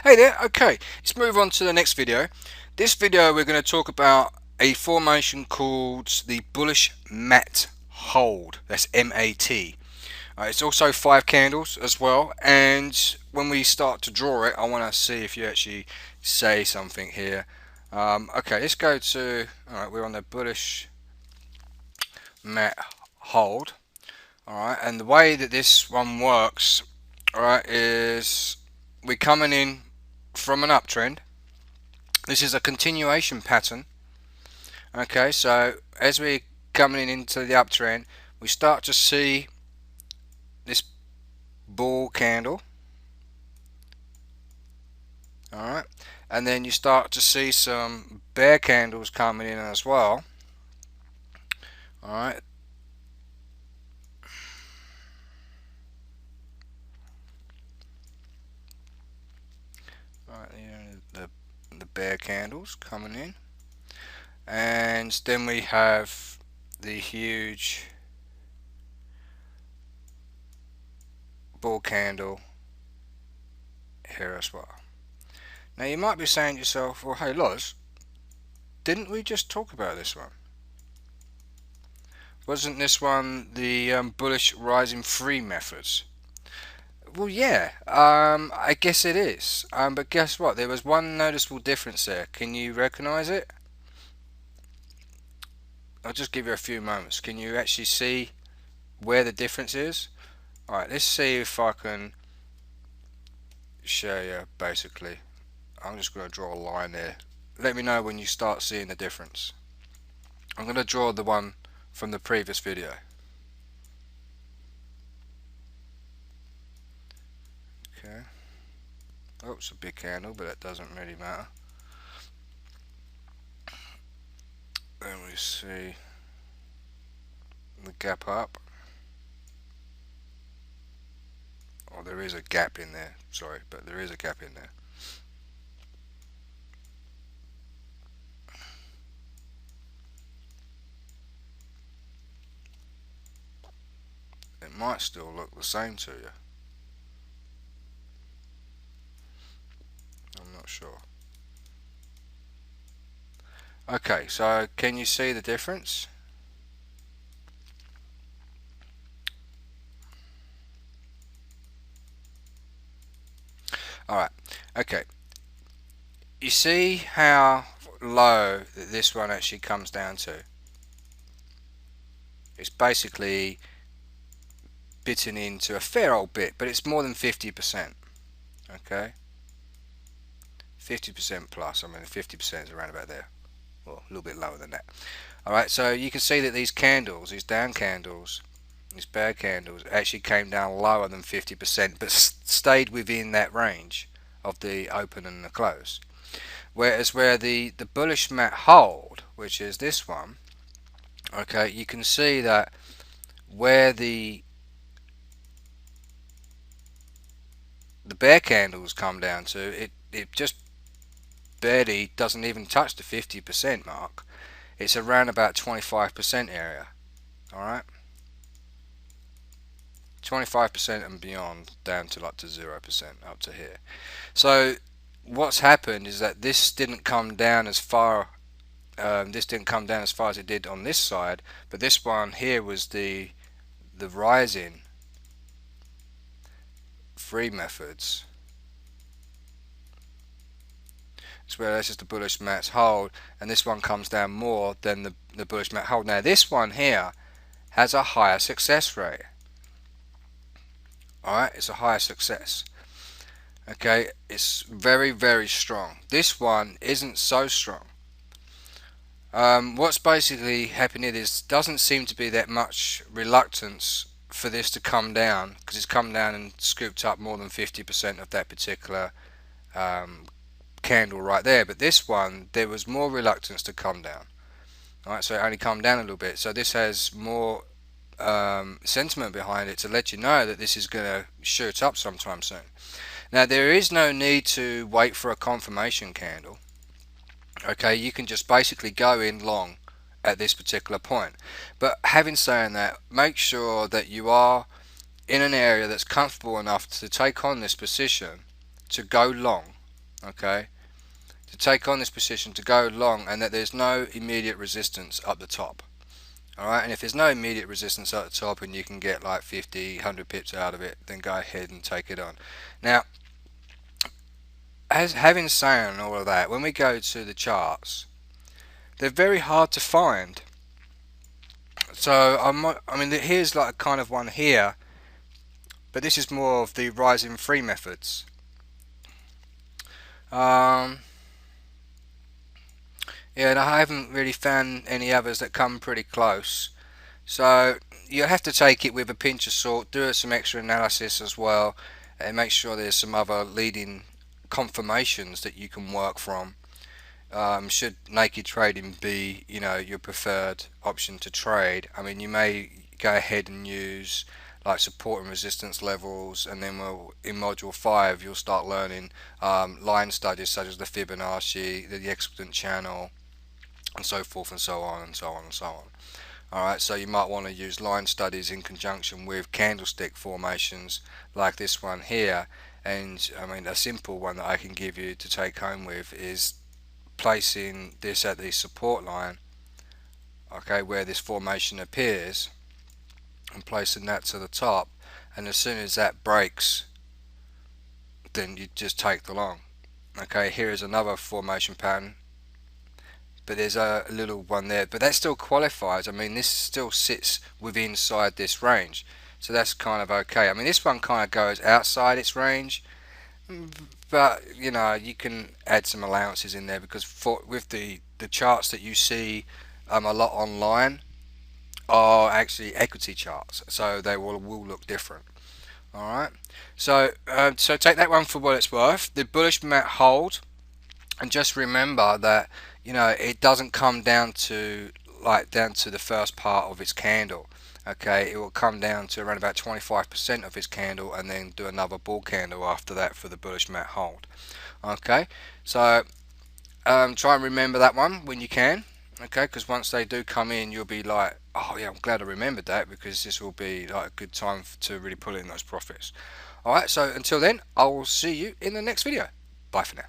Hey there, okay, let's move on to the next video. This video we're going to talk about a formation called the Bullish Mat Hold. That's M-A-T. It's also 5 candles as well, and when we start to draw it, I want to see if you actually say something here. Okay, let's go to, alright, we're on the Bullish Mat Hold. Alright, and the way that this one works, alright, is we're coming in from an uptrend. This is a continuation pattern. Okay, so as we're coming into the uptrend, we start to see this bull candle. Alright, and then you start to see some bear candles coming in as well. Alright, the bear candles coming in, and then we have the huge bull candle here as well. Now you might be saying to yourself, well, hey Loz, didn't we just talk about this one? Wasn't this one the bullish rising free methods? Well, yeah, I guess it is. But guess what? There was one noticeable difference there. Can you recognize it? I'll just give you a few moments. Can you actually see where the difference is? Alright, let's see if I can show you basically. I'm just going to draw a line there. Let me know when you start seeing the difference. I'm going to draw the one from the previous video. Okay. Oh, it's a big candle, but that doesn't really matter. Then we see the gap up. Oh, there is a gap in there. Sorry, but there is a gap in there. It might still look the same to you. I'm not sure. Okay, so can you see the difference? Alright, okay. You see how low that this one actually comes down to? It's basically bitten into a fair old bit, but it's more than 50%. Okay? 50% plus, I mean 50% is around about there. Well, a little bit lower than that. Alright, so you can see that these candles, these down candles, these bear candles actually came down lower than 50%, but stayed within that range of the open and the close. Whereas where the bullish mat hold, which is this one, okay, you can see that where the bear candles come down to, it just barely doesn't even touch the 50% mark. It's around about 25% area. Alright, 25% and beyond, down to like to 0% up to here. So what's happened is that this didn't come down as far as it did on this side, but this one here was the rising free methods. It's where this is the bullish mat hold, and this one comes down more than the bullish mat hold. Now this one here has a higher success rate. Alright, it's a higher success. Okay, it's very, very strong. This one isn't so strong. What's basically happening is doesn't seem to be that much reluctance for this to come down, because it's come down and scooped up more than 50% of that particular candle right there. But this one, there was more reluctance to come down. Alright, so it only come down a little bit. So this has more sentiment behind it to let you know that this is going to shoot up sometime soon. Now there is no need to wait for a confirmation candle. Okay, you can just basically go in long at this particular point. But having said that, make sure that you are in an area that's comfortable enough to take on this position to go long okay, to take on this position, to go long, and that there's no immediate resistance up the top. Alright, and if there's no immediate resistance at the top and you can get like 50, 100 pips out of it, then go ahead and take it on. Now, as having said all of that, when we go to the charts, they're very hard to find. So I mean, here's like a kind of one here, but this is more of the rising free methods. Yeah, and I haven't really found any others that come pretty close. So you'll have to take it with a pinch of salt, do some extra analysis as well, and make sure there's some other leading confirmations that you can work from. Should naked trading be, you know, your preferred option to trade, I mean, you may go ahead and use like support and resistance levels, and then in module 5 you'll start learning line studies such as the Fibonacci, the exponent channel, and so forth and so on and so on and so on. Alright, so you might want to use line studies in conjunction with candlestick formations like this one here. And I mean, a simple one that I can give you to take home with is placing this at the support line, okay, where this formation appears, and placing that to the top, and as soon as that breaks, then you just take the long. Okay, here is another formation pattern, but there's a little one there, but that still qualifies. I mean, this still sits within inside this range, so that's kind of okay. I mean, this one kind of goes outside its range, but you know, you can add some allowances in there, because with the charts that you see a lot online are actually equity charts, so they will look different. Alright, so take that one for what it's worth. The bullish mat hold, and just remember that, you know, it doesn't come down to the first part of its candle. Okay, it will come down to around about 25% of its candle, and then do another bull candle after that for the bullish mat hold. Okay, so try and remember that one when you can. Okay, because once they do come in, you'll be like, oh yeah, I'm glad I remembered that, because this will be like a good time to really pull in those profits. Alright, so until then, I will see you in the next video. Bye for now.